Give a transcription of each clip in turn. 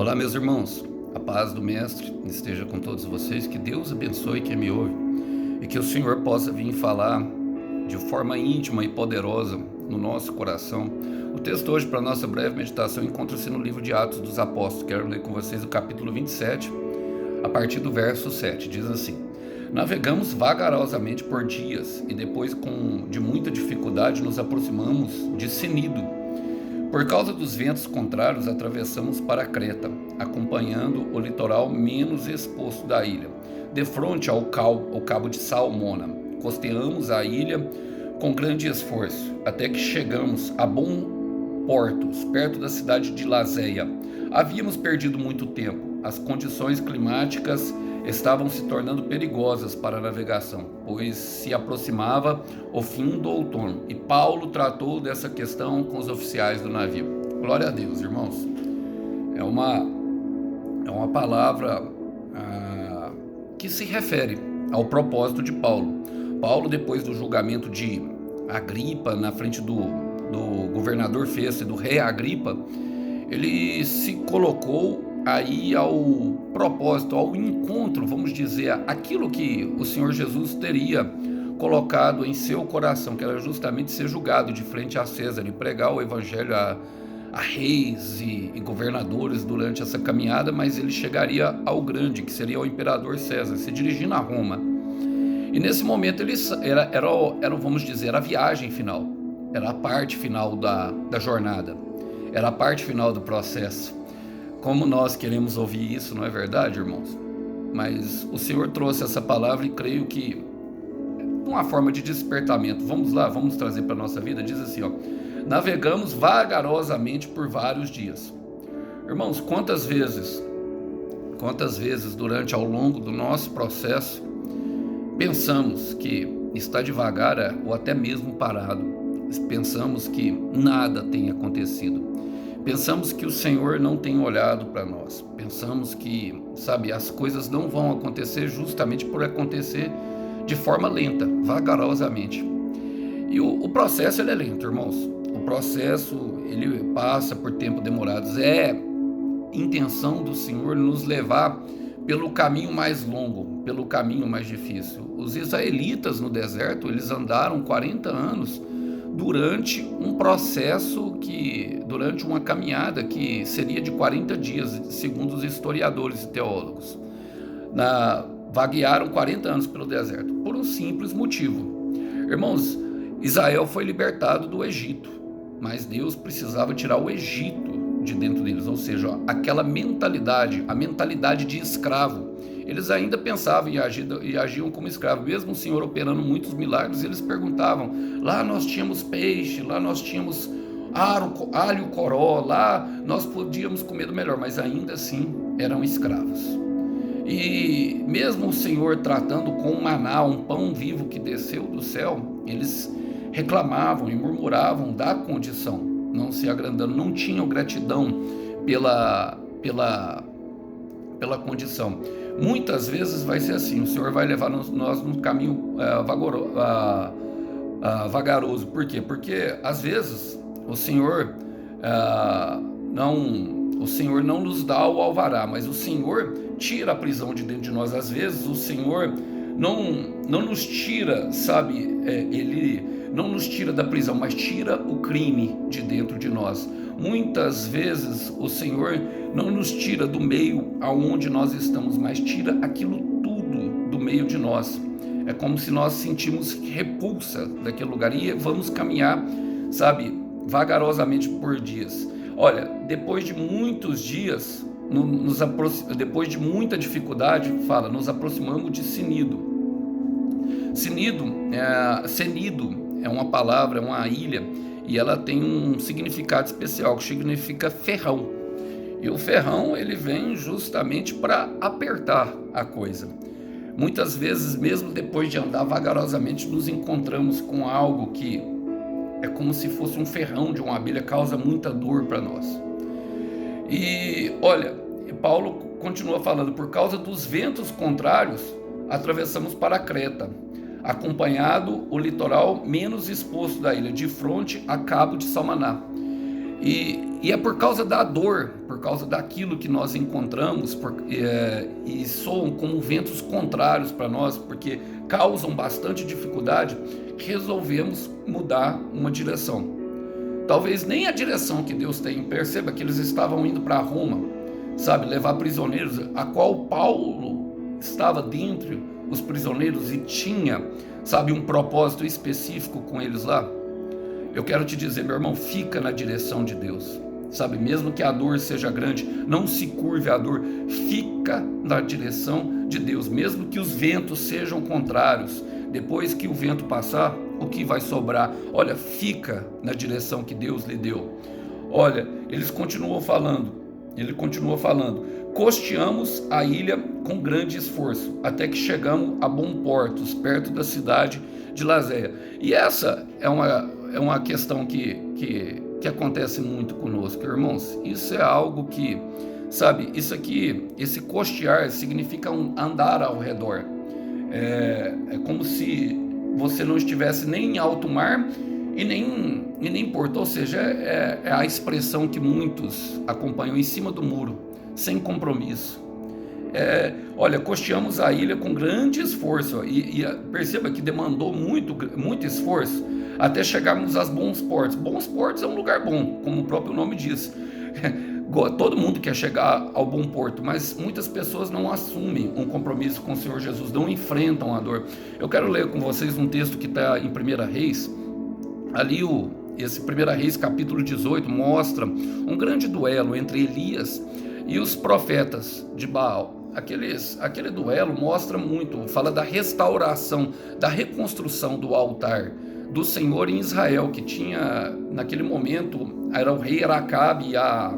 Olá, meus irmãos, a paz do Mestre esteja com todos vocês, que Deus abençoe quem me ouve e que o Senhor possa vir falar de forma íntima e poderosa no nosso coração. O texto hoje para a nossa breve meditação encontra-se no livro de Atos dos Apóstolos. Quero ler com vocês o capítulo 27, a partir do verso 7, diz assim: Navegamos vagarosamente por dias e depois de muita dificuldade nos aproximamos de Cnido. Por causa dos ventos contrários, atravessamos para Creta, acompanhando o litoral menos exposto da ilha, de frente ao cabo de Salmona. Costeamos a ilha com grande esforço, até que chegamos a bom portos, perto da cidade de Laséia. Havíamos perdido muito tempo. As condições climáticas estavam se tornando perigosas para a navegação, pois se aproximava o fim do outono, e Paulo tratou dessa questão com os oficiais do navio. Glória a Deus, irmãos. É uma palavra que se refere ao propósito de Paulo. Paulo, depois do julgamento de Agripa, na frente do governador Festo e do rei Agripa, ele se colocou aí ao propósito, ao encontro, vamos dizer, aquilo que o Senhor Jesus teria colocado em seu coração, que era justamente ser julgado de frente a César e pregar o evangelho a reis e governadores durante essa caminhada, mas ele chegaria ao grande, que seria o imperador César, se dirigindo a Roma. E nesse momento ele era, vamos dizer, a viagem final, era a parte final da jornada, era a parte final do processo. Como nós queremos ouvir isso, não é verdade, irmãos? Mas o Senhor trouxe essa palavra e creio que uma forma de despertamento. Vamos lá, vamos trazer para a nossa vida. Diz assim, ó: navegamos vagarosamente por vários dias. Irmãos, quantas vezes durante ao longo do nosso processo pensamos que está devagar ou até mesmo parado. Pensamos que nada tem acontecido. Pensamos que o Senhor não tem olhado para nós. Pensamos que, as coisas não vão acontecer justamente por acontecer de forma lenta, vagarosamente. E o processo ele é lento, irmãos. O processo ele passa por tempos demorados. É intenção do Senhor nos levar pelo caminho mais longo, pelo caminho mais difícil. Os israelitas no deserto, eles andaram 40 anos durante um processo durante uma caminhada que seria de 40 dias, segundo os historiadores e teólogos. Vaguearam 40 anos pelo deserto, por um simples motivo. Irmãos, Israel foi libertado do Egito, mas Deus precisava tirar o Egito de dentro deles, ou seja, aquela mentalidade, a mentalidade de escravo. Eles ainda pensavam e agiam como escravos, mesmo o Senhor operando muitos milagres. Eles perguntavam: lá nós tínhamos peixe, lá nós tínhamos alho coró, lá nós podíamos comer do melhor, mas ainda assim eram escravos. E mesmo o Senhor tratando com o maná, um pão vivo que desceu do céu, eles reclamavam e murmuravam da condição, não se agrandando, não tinham gratidão pela condição. Muitas vezes vai ser assim, o Senhor vai levar nós num caminho vagaroso. Por quê? Porque às vezes o Senhor não nos dá o alvará, mas o Senhor tira a prisão de dentro de nós. Às vezes o Senhor não nos tira, Ele não nos tira da prisão, mas tira o crime de dentro de nós. Muitas vezes o Senhor não nos tira do meio aonde nós estamos, mas tira aquilo tudo do meio de nós. É como se nós sentimos repulsa daquele lugar e vamos caminhar, vagarosamente por dias. Olha, depois de muitos dias, depois de muita dificuldade, nos aproximamos de Cnido. Cnido é uma palavra, é uma ilha, e ela tem um significado especial, que significa ferrão. E o ferrão, ele vem justamente para apertar a coisa. Muitas vezes, mesmo depois de andar vagarosamente, nos encontramos com algo que é como se fosse um ferrão de uma abelha, causa muita dor para nós. E olha, Paulo continua falando: por causa dos ventos contrários, atravessamos para Creta, acompanhado o litoral menos exposto da ilha, de frente a cabo de Salmaná. E é por causa da dor, por causa daquilo que nós encontramos, e soam como ventos contrários para nós, porque causam bastante dificuldade, que resolvemos mudar uma direção. Talvez nem a direção que Deus tem. Perceba que eles estavam indo para Roma, sabe, levar prisioneiros, a qual Paulo estava dentre os prisioneiros e tinha, sabe, um propósito específico com eles lá. Eu quero te dizer, meu irmão, fica na direção de Deus, sabe, mesmo que a dor seja grande, não se curve à dor, fica na direção de Deus, mesmo que os ventos sejam contrários. Depois que o vento passar, o que vai sobrar? Olha, fica na direção que Deus lhe deu. Olha, ele continua falando, costeamos a ilha com grande esforço, até que chegamos a Bom Portos, perto da cidade de Laséia. E essa é uma questão que acontece muito conosco, irmãos. Isso é algo que, sabe, isso aqui, esse costear significa andar ao redor. É como se você não estivesse nem em alto mar e nem porto, ou seja, é a expressão que muitos acompanham em cima do muro, sem compromisso. Olha, costeamos a ilha com grande esforço, e perceba que demandou muito esforço até chegarmos aos Bons Portos. Bons Portos é um lugar bom, como o próprio nome diz. Todo mundo quer chegar ao bom porto, mas muitas pessoas não assumem um compromisso com o Senhor Jesus, não enfrentam a dor. Eu quero ler com vocês um texto que está em 1 Reis. Ali esse 1 Reis capítulo 18 mostra um grande duelo entre Elias e os profetas de Baal. Aquele duelo mostra muito, fala da restauração, da reconstrução do altar do Senhor em Israel, que tinha, naquele momento, era o rei Acabe e a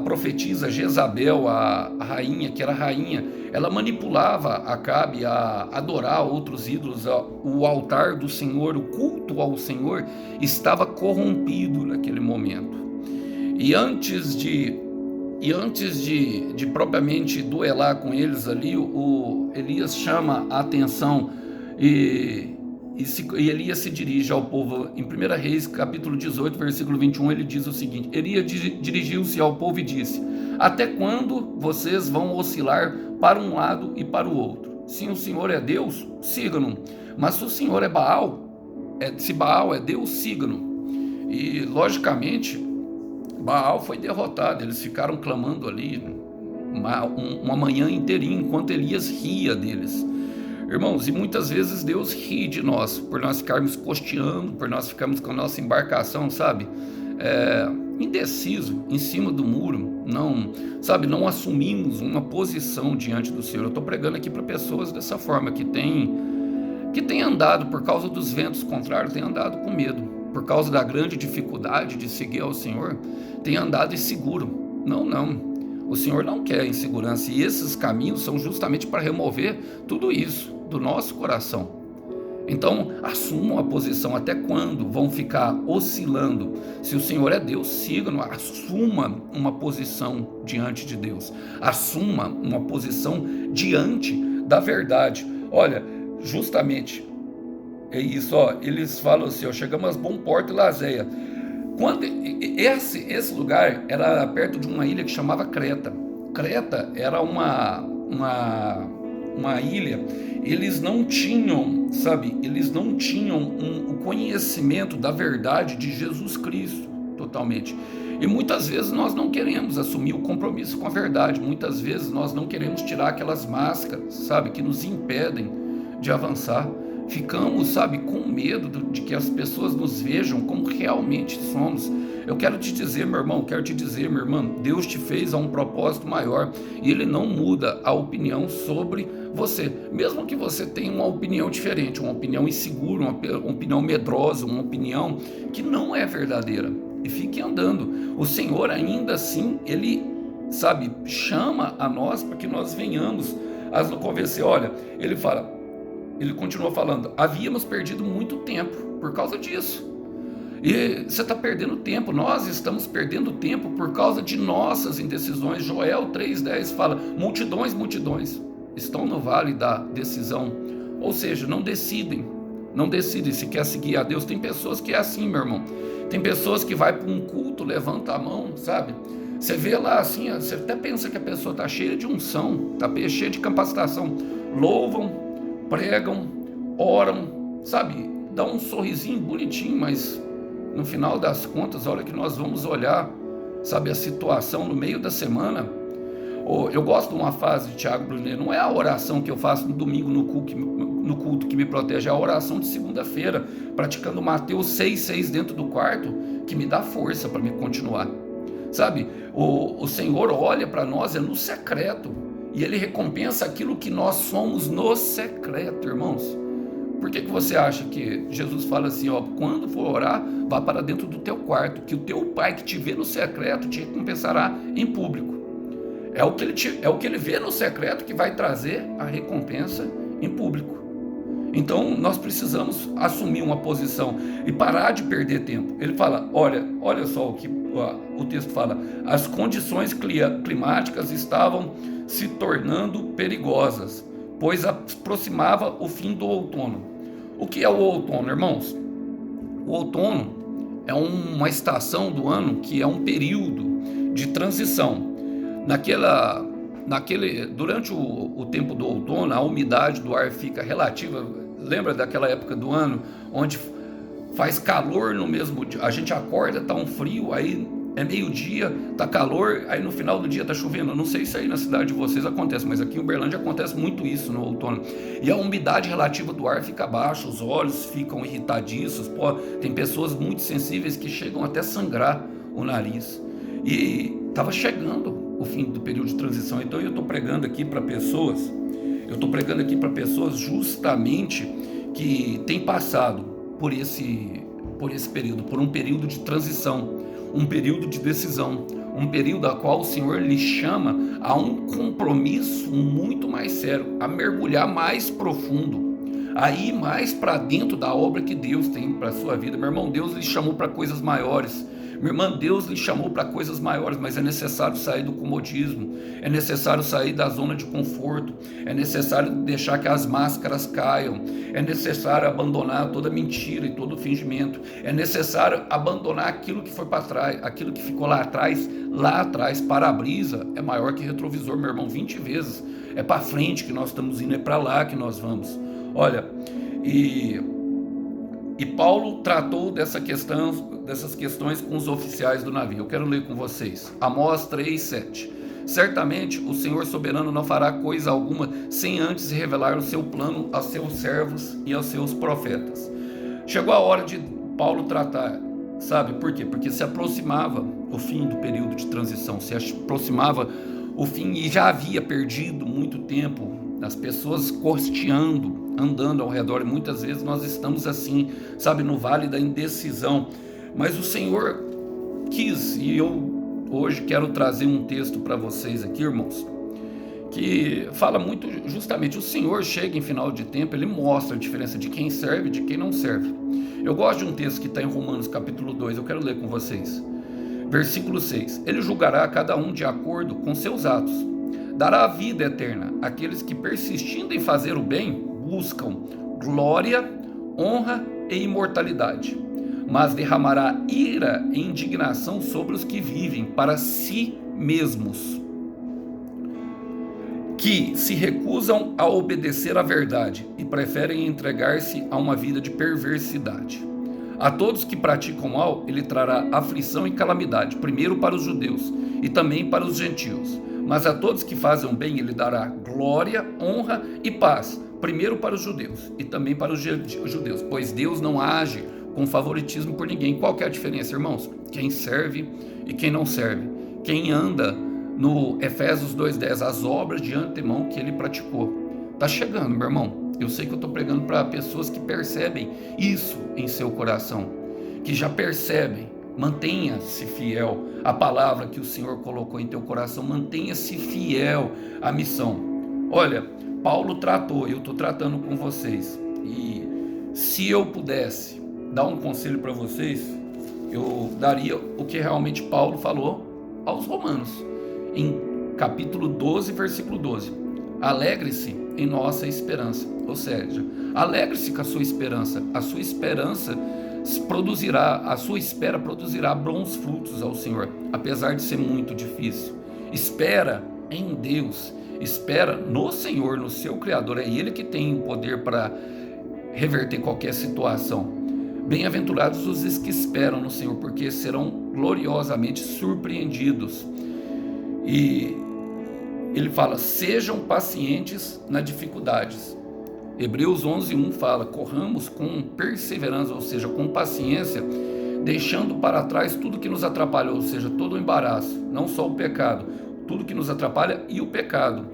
profetisa Jezabel, a rainha, que era rainha, ela manipulava Acabe a adorar outros ídolos. O altar do Senhor, o culto ao Senhor, estava corrompido naquele momento. E antes de propriamente duelar com eles ali, o Elias chama a atenção e Elias se dirige ao povo. Em 1 Reis, capítulo 18, versículo 21, ele diz o seguinte: Elias dirigiu-se ao povo e disse: até quando vocês vão oscilar para um lado e para o outro? Se o Senhor é Deus, sigam-no. Mas se o Senhor é Baal, se Baal é Deus, sigam-no. E, logicamente, Baal foi derrotado. Eles ficaram clamando ali uma manhã inteirinha, enquanto Elias ria deles. Irmãos, e muitas vezes Deus ri de nós, por nós ficarmos costeando, por nós ficarmos com a nossa embarcação, sabe, indeciso, em cima do muro, não assumimos uma posição diante do Senhor. Eu estou pregando aqui para pessoas dessa forma, que tem andado, por causa dos ventos contrários, tem andado com medo, por causa da grande dificuldade de seguir ao Senhor, tem andado inseguro. Não. O Senhor não quer insegurança, e esses caminhos são justamente para remover tudo isso do nosso coração. Então, assumam a posição. Até quando vão ficar oscilando? Se o Senhor é Deus, sigam, assuma uma posição diante de Deus. Assuma uma posição diante da verdade. Olha, justamente é isso, eles falam assim, chegamos a Bom Porto e Laséia. Quando esse lugar era perto de uma ilha que chamava Creta. Creta era uma ilha. Eles não tinham, o conhecimento da verdade de Jesus Cristo totalmente. E muitas vezes nós não queremos assumir o compromisso com a verdade. Muitas vezes nós não queremos tirar aquelas máscaras, que nos impedem de avançar. Ficamos, com medo de que as pessoas nos vejam como realmente somos. Eu quero te dizer, meu irmão, minha irmã, Deus te fez a um propósito maior e Ele não muda a opinião sobre você. Mesmo que você tenha uma opinião diferente, uma opinião insegura, uma opinião medrosa, uma opinião que não é verdadeira. E fique andando. O Senhor ainda assim, Ele, chama a nós para que nós venhamos a nos convencer. Olha, Ele continua falando, havíamos perdido muito tempo por causa disso. E você está perdendo tempo, nós estamos perdendo tempo por causa de nossas indecisões. Joel 3,10 fala, multidões estão no vale da decisão. Ou seja, não decidem. Não decide se quer seguir a Deus. Tem pessoas que é assim, meu irmão. Tem pessoas que vai para um culto, levanta a mão, sabe? Você vê lá assim, você até pensa que a pessoa está cheia de unção, está cheia de capacitação. Louvam, pregam, oram, sabe? Dá um sorrisinho bonitinho, mas no final das contas, a hora que nós vamos olhar, sabe, a situação no meio da semana. Eu gosto de uma frase de Tiago Brunet: não é a oração que eu faço no domingo no culto que me protege, é a oração de segunda-feira, praticando Mateus 6,6 dentro do quarto, que me dá força para me continuar. Sabe, o Senhor olha para nós no secreto, e Ele recompensa aquilo que nós somos no secreto, irmãos. Por que você acha que Jesus fala assim, quando for orar, vá para dentro do teu quarto, que o teu Pai que te vê no secreto te recompensará em público? É o que ele vê no secreto que vai trazer a recompensa em público. Então nós precisamos assumir uma posição e parar de perder tempo. Ele fala, olha só o que o texto fala: as condições climáticas estavam se tornando perigosas, pois aproximava o fim do outono. O que é o outono, irmãos? O outono é uma estação do ano que é um período de transição. Durante o tempo do outono, a umidade do ar fica relativa. Lembra daquela época do ano onde faz calor no mesmo dia? A gente acorda, tá um frio, aí é meio-dia, tá calor, aí no final do dia tá chovendo. Eu não sei se aí na cidade de vocês acontece, mas aqui em Uberlândia acontece muito isso no outono. E a umidade relativa do ar fica baixa, os olhos ficam irritadiços. Tem pessoas muito sensíveis que chegam até sangrar o nariz. E estava chegando o fim do período de transição. Então eu estou pregando aqui para pessoas, justamente que têm passado por esse período, por um período de transição, um período de decisão, um período a qual o Senhor lhe chama a um compromisso muito mais sério, a mergulhar mais profundo, a ir mais para dentro da obra que Deus tem para a sua vida. Meu irmão, Deus lhe chamou para coisas maiores. Minha irmã, Deus lhe chamou para coisas maiores, mas é necessário sair do comodismo, é necessário sair da zona de conforto, é necessário deixar que as máscaras caiam, é necessário abandonar toda mentira e todo fingimento, é necessário abandonar aquilo que foi para trás, aquilo que ficou lá atrás. Para-brisa é maior que retrovisor, meu irmão, 20 vezes. É para frente que nós estamos indo, é para lá que nós vamos. Olha, e Paulo tratou dessas questões com os oficiais do navio. Eu quero ler com vocês. Amós 3:7. Certamente o Senhor soberano não fará coisa alguma sem antes revelar o seu plano aos seus servos e aos seus profetas. Chegou a hora de Paulo tratar, sabe por quê? Porque se aproximava o fim do período de transição, se aproximava o fim e já havia perdido muito tempo, as pessoas costeando, andando ao redor, e muitas vezes nós estamos assim, sabe, no vale da indecisão. Mas o Senhor quis, e eu hoje quero trazer um texto para vocês aqui, irmãos, que fala muito justamente, o Senhor chega em final de tempo, Ele mostra a diferença de quem serve e de quem não serve. Eu gosto de um texto que está em Romanos capítulo 2, eu quero ler com vocês. Versículo 6, Ele julgará cada um de acordo com seus atos, dará a vida eterna àqueles que, persistindo em fazer o bem, buscam glória, honra e imortalidade, mas derramará ira e indignação sobre os que vivem para si mesmos, que se recusam a obedecer à verdade e preferem entregar-se a uma vida de perversidade. A todos que praticam mal, ele trará aflição e calamidade, primeiro para os judeus e também para os gentios. Mas a todos que fazem o bem, ele dará glória, honra e paz, primeiro para os judeus e também para os judeus, pois Deus não age com favoritismo por ninguém. Qual que é a diferença, irmãos? Quem serve e quem não serve. Quem anda no Efésios 2:10, as obras de antemão que ele praticou. Está chegando, meu irmão. Eu sei que eu estou pregando para pessoas que percebem isso em seu coração, que já percebem. Mantenha-se fiel à palavra que o Senhor colocou em teu coração, mantenha-se fiel à missão. Olha, Paulo tratou, eu estou tratando com vocês, e se eu pudesse dar um conselho para vocês, eu daria o que realmente Paulo falou aos romanos, em capítulo 12, versículo 12. Alegre-se em nossa esperança. Ou seja, alegre-se com a sua esperança. A sua esperança produzirá, a sua espera produzirá bons frutos ao Senhor, apesar de ser muito difícil. Espera em Deus, espera no Senhor, no seu Criador. É Ele que tem o poder para reverter qualquer situação. Bem-aventurados os que esperam no Senhor, porque serão gloriosamente surpreendidos. E ele fala, sejam pacientes nas dificuldades. Hebreus 11:1 fala, corramos com perseverança, ou seja, com paciência, deixando para trás tudo que nos atrapalha, ou seja, todo o embaraço, não só o pecado, tudo que nos atrapalha e o pecado.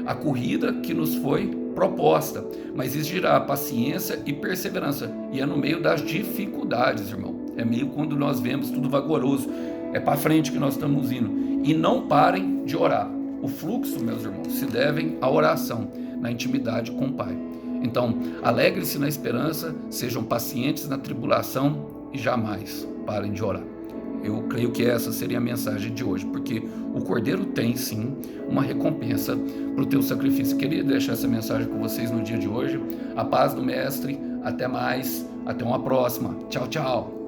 A corrida que nos foi proposta, mas exigirá paciência e perseverança, e é no meio das dificuldades, irmão. É meio quando nós vemos tudo vagaroso, é para frente que nós estamos indo. E não parem de orar. O fluxo, meus irmãos, se devem à oração, na intimidade com o Pai. Então, alegre-se na esperança, sejam pacientes na tribulação e jamais parem de orar. Eu creio que essa seria a mensagem de hoje, porque o Cordeiro tem sim uma recompensa para o teu sacrifício. Queria deixar essa mensagem com vocês no dia de hoje. A paz do Mestre, até mais, até uma próxima. Tchau, tchau.